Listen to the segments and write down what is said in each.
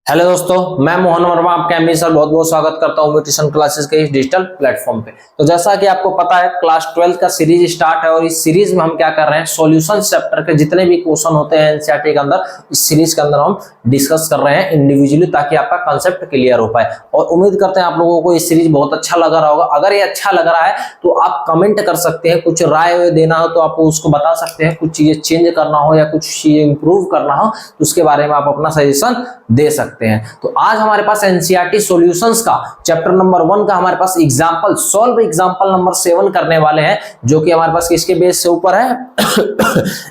Hello दोस्तों, मैं मोहन वर्मा आपका एमबी सर बहुत बहुत स्वागत करता हूं ट्यूशन क्लासेस के इस डिजिटल प्लेटफॉर्म पे। तो जैसा कि आपको पता है क्लास 12 का सीरीज स्टार्ट है और इस सीरीज में हम क्या कर रहे हैं, सॉल्यूशन चैप्टर के जितने भी क्वेश्चन होते हैं एनसीईआरटी के अंदर, इस सीरीज के अंदर हम डिस्कस कर रहे हैं इंडिविजुअली, ताकि आपका कंसेप्ट क्लियर हो पाए। और उम्मीद करते हैं आप लोगों को ये सीरीज बहुत अच्छा लग रहा होगा। अगर ये अच्छा लग रहा है तो आप कमेंट कर सकते हैं, कुछ राय देना हो तो आप उसको बता सकते हैं, कुछ चीजें चेंज करना हो या कुछ चीजें इंप्रूव करना हो तो उसके बारे में आप अपना सजेशन दे सकते हैं। तो आज हमारे पास एनसीईआरटी सॉल्यूशंस का चैप्टर नंबर 1 का हमारे पास एग्जांपल सॉल्व एग्जांपल नंबर 7 करने वाले हैं, जो कि हमारे पास किसके बेस से ऊपर है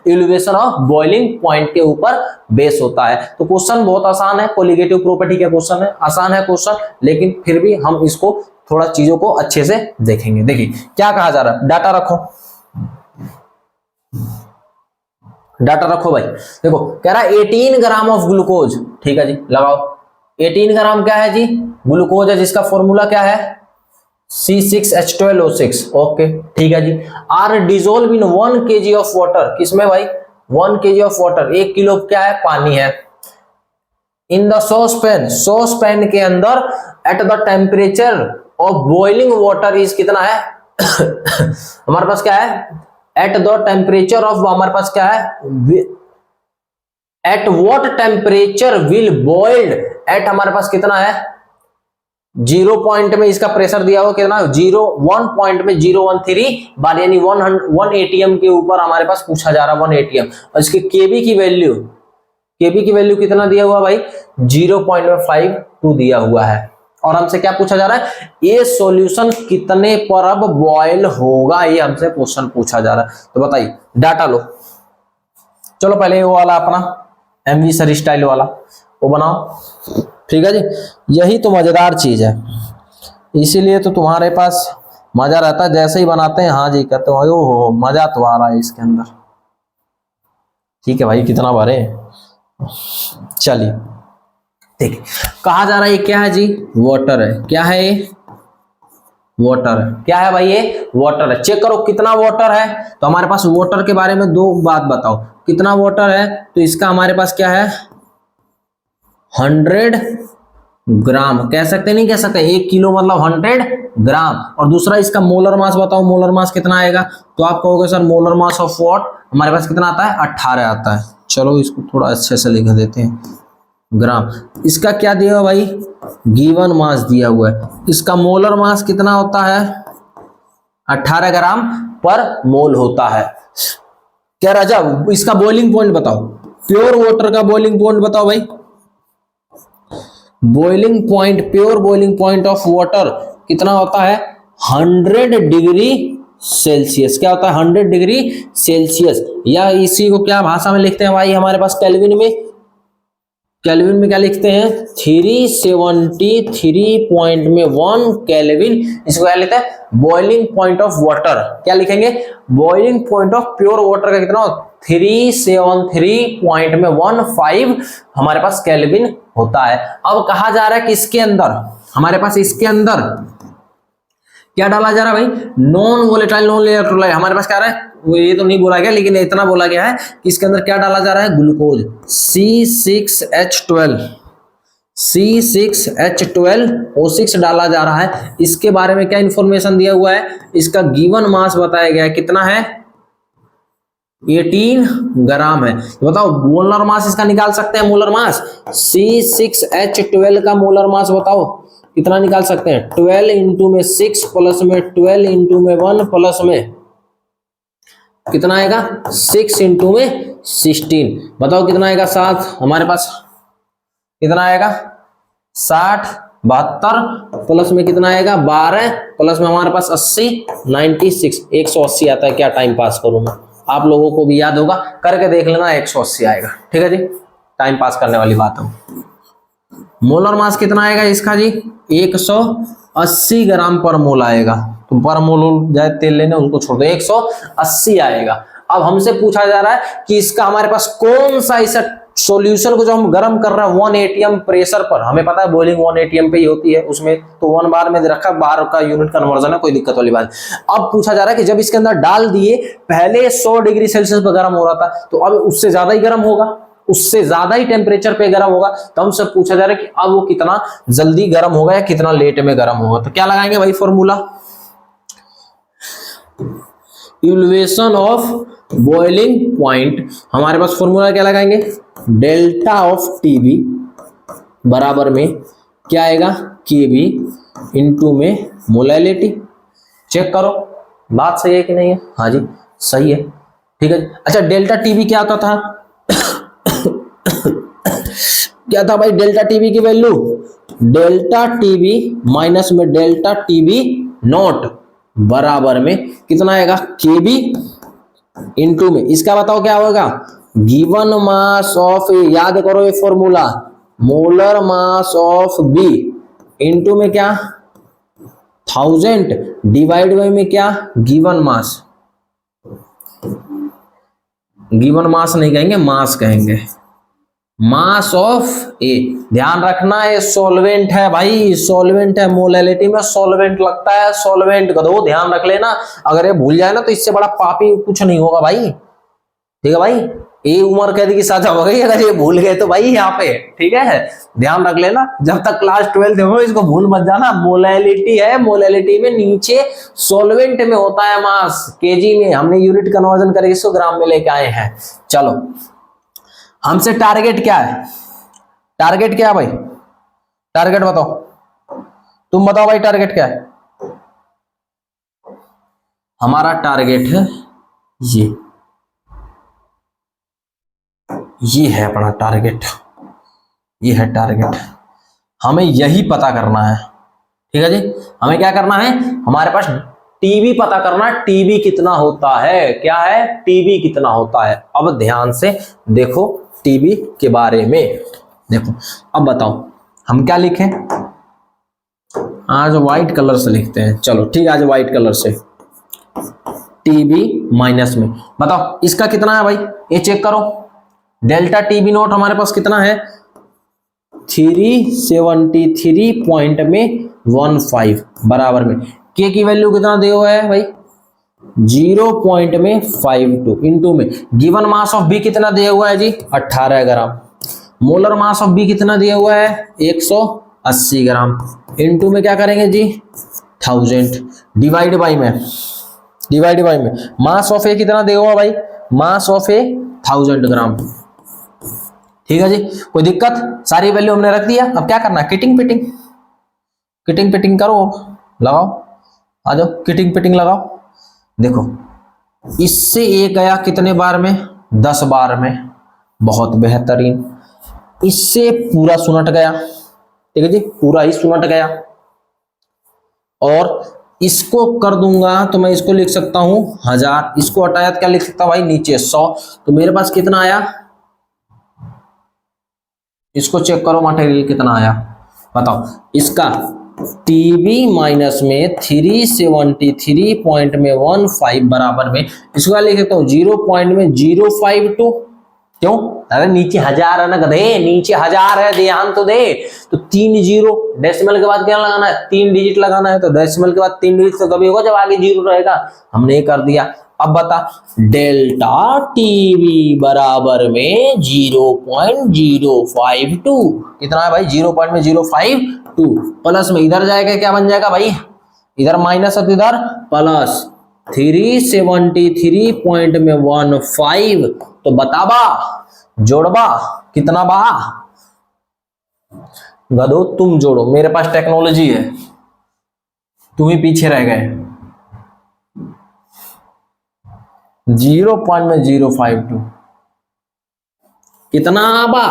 एलिवेशन ऑफ बॉइलिंग पॉइंट के ऊपर बेस होता है। तो क्वेश्चन बहुत आसान है, कोलिगेटिव प्रॉपर्टी का क्वेश्चन है, आसान है क्वेश्चन, लेकिन फिर भी हम इसको थोड़ा चीजों को अच्छे से देखेंगे। देखिए क्या कहा जा रहा है, डाटा रखो, डाटा रखो भाई। देखो कह रहा है 18 ग्राम ऑफ ग्लूकोज, ठीक है जी, लगाओ 18 ग्राम क्या है जी, ग्लूकोज है, जिसका फॉर्मूला क्या है C6H12O6। ओके ठीक है जी। Are dissolve in 1 kg of water, किसमें भाई 1 kg ऑफ वाटर, 1 किलो क्या है, पानी है। इन द सॉसपैन, सॉसपैन के अंदर at the temperature of boiling water is कितना है हमारे पास क्या है, एट द टेम्परेचर ऑफ, हमारे पास क्या है, at what temperature will boiled, at हमारे पास कितना है 0 पॉइंट में, इसका प्रेशर दिया हुआ कितना 1 पॉइंट में 013 बार, यानी 1 एटीएम के ऊपर हमारे पास पूछा जा रहा है 1 एटीएम। और इसके केबी की वैल्यू कितना दिया हुआ भाई 0.52 दिया हुआ है। और हमसे क्या पूछा जा रहा है, ये सॉल्यूशन कितने पर अब बॉयल होगा, ये हमसे क्वेश्चन पूछा जा रहा है। तो बताइए डाटा लो, चलो पहले वो वाला अपना एमवी सर स्टाइल वाला वो बनाओ, ठीक है जी। यही तो मजेदार चीज है, इसीलिए तो तुम्हारे पास मजा रहता है, जैसे ही बनाते हैं हाँ जी कहते हो, हो मजा तो आ रहा है इसके अंदर। ठीक है भाई, कितना भरे, चलिए ठीक। कहा जा रहा है ये क्या है जी, वाटर है, क्या है ये, वाटर है, क्या है भाई ये वाटर है। चेक करो कितना वाटर है, तो हमारे पास वाटर के बारे में दो बात बताओ, कितना वाटर है, तो इसका हमारे पास क्या है 100 ग्राम, कह सकते नहीं कह सकते, 1 किलो मतलब 100 ग्राम। और दूसरा इसका मोलर मास बताओ, मोलर मास कितना आएगा, तो आप कहोगे sir molar mass of what, हमारे पास कितना आता है 18 आता है। चलो इसको थोड़ा अच्छे से लिख देते हैं, ग्राम। इसका क्या दिया हुआ भाई, गिवन मास दिया हुआ है, इसका मोलर मास कितना होता है 18 ग्राम पर मोल होता है। क्या राजा, इसका बॉइलिंग पॉइंट बताओ, प्योर वाटर का बॉइलिंग पॉइंट बताओ भाई, boiling point, pure boiling point of water कितना होता है 100 डिग्री सेल्सियस। क्या होता है 100 डिग्री सेल्सियस, या इसी को क्या भाषा में लिखते हैं भाई हमारे पास केल्विन में, केल्विन में क्या लिखते हैं 373.1 केल्विन। इसको क्या लिखते हैं बॉइलिंग पॉइंट ऑफ वाटर, क्या लिखेंगे boiling point of pure water का कितना 373.15 हमारे पास केल्विन होता है। अब कहा जा रहा है कि इसके अंदर हमारे पास इसके अंदर क्या डाला जा रहा है भाई, नॉन वोलेटाइल नॉन इलेक्ट्रोलाइट, हमारे पास क्या आ रहा है वो ये तो नहीं बोला गया, लेकिन इतना बोला गया है कि इसके अंदर क्या डाला जा रहा है ग्लूकोज C6H12O6 डाला जा रहा है। इसके बारे में क्या इंफॉर्मेशन दिया हुआ है, इसका गिवन मास बताया गया है कितना है 18 ग्राम है। बताओ मोलर मास इसका निकाल सकते हैं, मोलर मास C6H12 का मोलर मास बताओ कितना निकाल सकते हैं, 12 इंटू में 6 प्लस में 12 इंटू में 1 प्लस में कितना आएगा 6 इंटू में 16, बताओ कितना आएगा 7, हमारे पास कितना आएगा 60, 72 प्लस में कितना आएगा 12 प्लस में हमारे पास 80, 96, 180 आता है। क्या टाइम पास करूं मैं, आप लोगों को भी याद होगा, करके देख लेना 180 आएगा, ठीक है जी, टाइम पास करने वाली बात है। मोलर मास कितना आएगा इसका जी 180 ग्राम पर मोल आएगा, तो पर मोल जाए तेल लेने उसको छोड़ दो, 180 आएगा। अब हमसे पूछा जा रहा है कि इसका हमारे पास कौन सा ऐसा सॉल्यूशन को जो हम गर्म कर रहे हैं 1 एटीएम प्रेशर पर, हमें पता है बॉइलिंग 1 एटीएम पे ही होती है, उसमें तो 1 बार में रखा, बार का यूनिट कन्वर्जन है, कोई दिक्कत वाली बात। अब पूछा जा रहा है कि जब इसके अंदर डाल दिए, पहले 100 डिग्री सेल्सियस पर गर्म हो रहा था, तो अब उससे ज्यादा ही गर्म होगा, उससे ज्यादा ही टेम्परेचर पे गर्म होगा, तो हमसे पूछा जा रहा है कि अब वो कितना जल्दी गर्म होगा या कितना लेट में गर्म होगा। तो क्या लगाएंगे भाई formula, evaluation of boiling point, हमारे पास फॉर्मूला क्या लगाएंगे, डेल्टा ऑफ टीबी बराबर में क्या आएगा, केबी इंटू में मोलैलिटी। चेक करो बात सही है कि नहीं है, हाँ जी सही है, ठीक है। अच्छा डेल्टा टीबी क्या होता था क्या था भाई डेल्टा टीबी की वैल्यू, डेल्टा टीबी माइनस में डेल्टा टीबी नॉट बराबर में कितना आएगा, केबी इंटू में, इसका बताओ क्या होगा, गिवन मास ऑफ ए, याद करो ये formula, molar mass of B into में क्या 1000 डिवाइड बाई में क्या गिवन मास, गिवन मास नहीं कहेंगे मास कहेंगे, मास ऑफ ए। ध्यान रखना ये सॉल्वेंट है भाई, सॉल्वेंट है, मोलैलिटी में सॉल्वेंट लगता है, सॉल्वेंट का दो ध्यान रख लेना, अगर ये भूल जाए ना तो इससे बड़ा पापी कुछ नहीं होगा भाई, ठीक है भाई, ये उम्र कैद की सजा हो गई अगर ये भूल गए तो भाई यहाँ पे, ठीक है ध्यान रख लेना, जब तक क्लास 12 हो इसको भूल मत जाना। मोलैलिटी है, मोलैलिटी में नीचे सॉल्वेंट में होता है मास, केजी में, हमने यूनिट कन्वर्जन करके इसको ग्राम में लेके आए हैं। चलो हमसे टारगेट क्या है, टारगेट क्या है भाई, टारगेट बताओ, तुम बताओ भाई टारगेट क्या है, हमारा टारगेट है ये है अपना टारगेट, ये है टारगेट, हमें यही पता करना है, ठीक है जी। हमें क्या करना है, हमारे पास टीबी पता करना है, टीबी कितना होता है, क्या है टीबी कितना होता है। अब ध्यान से देखो टीबी के बारे में, देखो अब बताओ हम क्या लिखें, आज व्हाइट कलर से लिखते हैं, चलो ठीक है आज व्हाइट कलर से, टीबी माइनस में बताओ इसका कितना है भाई, ये चेक करो, डेल्टा टीबी नोट हमारे पास कितना है 373.15 बराबर में के की वैल्यू कितना दिया हुआ है भाई 0.52 इंटू में गिवन मास ऑफ बी कितना दिया हुआ है जी 18 ग्राम, मोलर मास ऑफ बी कितना दिया हुआ है 180 ग्राम, इंटू में क्या करेंगे जी 1000 डिवाइड बाई में मास ऑफ ए कितना दिया हुआ भाई, मास ऑफ ए 1000 ग्राम, ठीक है जी। कोई दिक्कत, सारी वैल्यू हमने रख दिया, अब क्या करना है किटिंग पिटिंग करो, लगाओ आ जाओ किटिंग पिटिंग लगाओ। देखो इससे ए गया कितने बार में 10 बार में, बहुत बेहतरीन, इससे पूरा सुनट गया, ठीक है जी पूरा ही सुनट गया, और इसको कर दूंगा तो मैं इसको लिख सकता हूं 1000, इसको हटाया तो क्या लिख सकता हूं भाई नीचे 100, तो मेरे पास कितना आया, इसको चेक करो मटेरियल कितना आया बताओ, इसका टीबी माइनस में 373.15 बराबर में इसको क्या लिख सकता हूं 0.052, क्यों अरे नीचे 1000 है ना गधे, नीचे 1000 है, ध्यान तो दे, तो 3 जीरो डेसिमल के बाद क्या लगाना है 3 डिजिट लगाना है, तो डेसिमल के बाद 3 डिजिट तो कभी होगा जब आगे जीरो रहेगा, हमने ये कर दिया। अब बता डेल्टा टीबी बराबर में 0.052 कितना है भाई 0.052 प्लस में इधर जाएगा क्या बन जाएगा भाई, इधर माइनस और इधर प्लस 373.15, तो बताबा जोड़बा कितना बा, गधो तुम जोड़ो, मेरे पास टेक्नोलॉजी है, तुम ही पीछे रह गए। 0.052 कितना आबा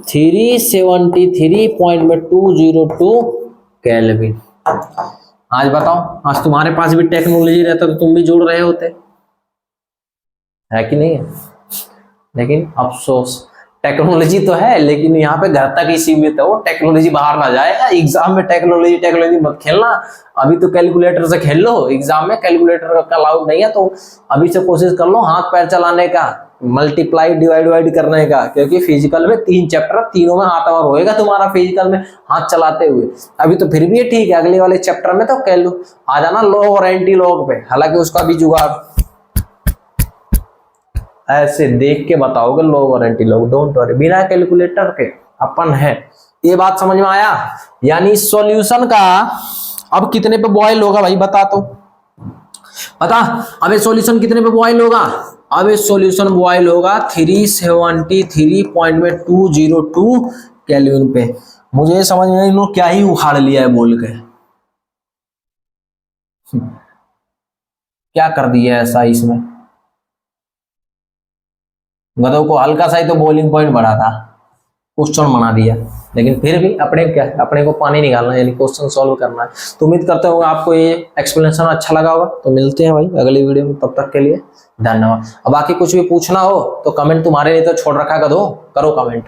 373.202 केल्विन। आज बताओ, आज तुम्हारे पास भी टेक्नोलॉजी रहता तो तुम भी जोड़ रहे होते, है कि नहीं है, लेकिन अफसोस टेक्नोलॉजी तो है लेकिन यहाँ पे घर तक ही सीमित है, वो टेक्नोलॉजी बाहर ना जाए। एग्जाम में टेक्नोलॉजी मत खेलना, अभी तो कैलकुलेटर से खेल लो, एग्जाम में कैलकुलेटर का अलाउड नहीं है, तो अभी से कोशिश कर लो हाथ पैर चलाने का, मल्टीप्लाई डिवाइड करने का, क्योंकि फिजिकल में 3 चैप्टर, तीनों में हाथ और होएगा तुम्हारा फिजिकल में हाथ चलाते हुए। अभी तो फिर भी ये ठीक है, अगले वाले चैप्टर में तो कह लो आ जाना लॉग और एंटी लॉग पे, हालांकि उसका भी जुगाड़ ऐसे देख के बताओगे लो वारंटी लोग, डोंट वरी, बिना कैलकुलेटर के अपन है। ये बात समझ में आया? यानी सॉल्यूशन का अब कितने पे बॉयल होगा भाई बता तो, पता? अब ये सॉल्यूशन कितने पे बॉयल होगा? अब ये सॉल्यूशन बॉयल होगा 373.202 केल्विन पे। मुझे समझ में इन्होंने क्या ही उखाड़ लिया है बोल के, क्या कर दिया ऐसा इसमें। गधों को हल्का सा ही तो बॉइलिंग पॉइंट बढ़ा था, क्वेश्चन बना दिया। लेकिन फिर भी अपने क्या, अपने को पानी निकालना है, यानी क्वेश्चन सॉल्व करना है। तो उम्मीद करते हो आपको ये एक्सप्लेनेशन अच्छा लगा होगा। तो मिलते हैं भाई अगली वीडियो में, तब तक के लिए धन्यवाद। अब बाकी कुछ भी पूछना हो तो कमेंट, तुम्हारे लिए तो छोड़ रखा, करो कमेंट।